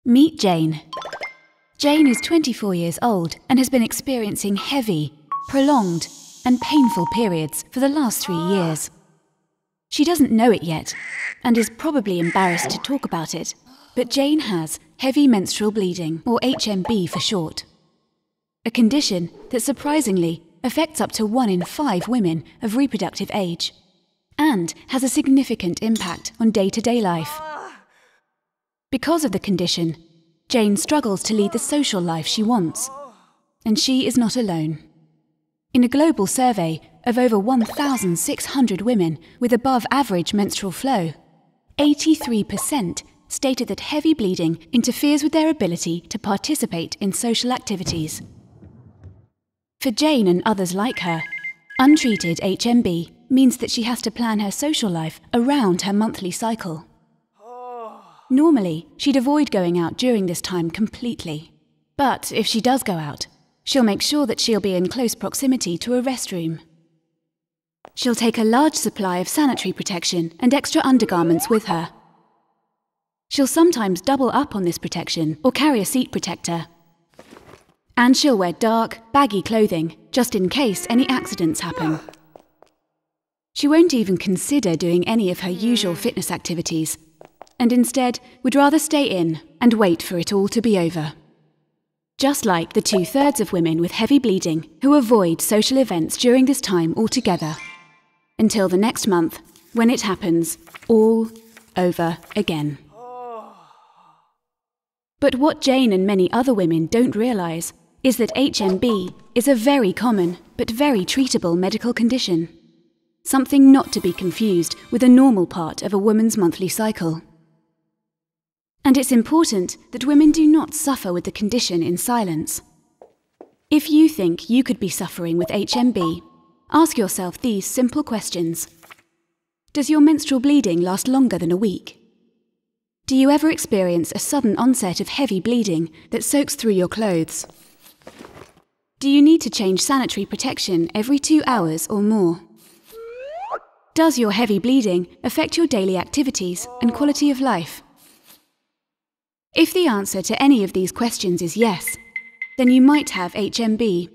Meet Jane. Jane is 24 years old and has been experiencing heavy, prolonged, and painful periods for the last 3 years. She doesn't know it yet and is probably embarrassed to talk about it, but Jane has heavy menstrual bleeding, or HMB for short. A condition that surprisingly affects up to 1 in 5 women of reproductive age and has a significant impact on day-to-day life. Because of the condition, Jane struggles to lead the social life she wants, and she is not alone. In a global survey of over 1,600 women with above-average menstrual flow, 83% stated that heavy bleeding interferes with their ability to participate in social activities. For Jane and others like her, untreated HMB means that she has to plan her social life around her monthly cycle. Normally, she'd avoid going out during this time completely. But if she does go out, she'll make sure that she'll be in close proximity to a restroom. She'll take a large supply of sanitary protection and extra undergarments with her. She'll sometimes double up on this protection or carry a seat protector. And she'll wear dark, baggy clothing, just in case any accidents happen. She won't even consider doing any of her usual fitness activities, and instead would rather stay in and wait for it all to be over. Just like the 2/3 of women with heavy bleeding who avoid social events during this time altogether, until the next month when it happens all over again. But what Jane and many other women don't realise is that HMB is a very common but very treatable medical condition, something not to be confused with a normal part of a woman's monthly cycle. And it's important that women do not suffer with the condition in silence. If you think you could be suffering with HMB, ask yourself these simple questions. Does your menstrual bleeding last longer than a week? Do you ever experience a sudden onset of heavy bleeding that soaks through your clothes? Do you need to change sanitary protection every 2 hours or more? Does your heavy bleeding affect your daily activities and quality of life? If the answer to any of these questions is yes, then you might have HMB,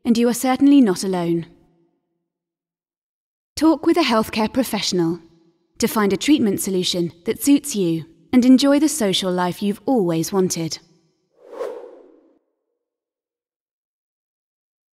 and you are certainly not alone. Talk with a healthcare professional to find a treatment solution that suits you and enjoy the social life you've always wanted.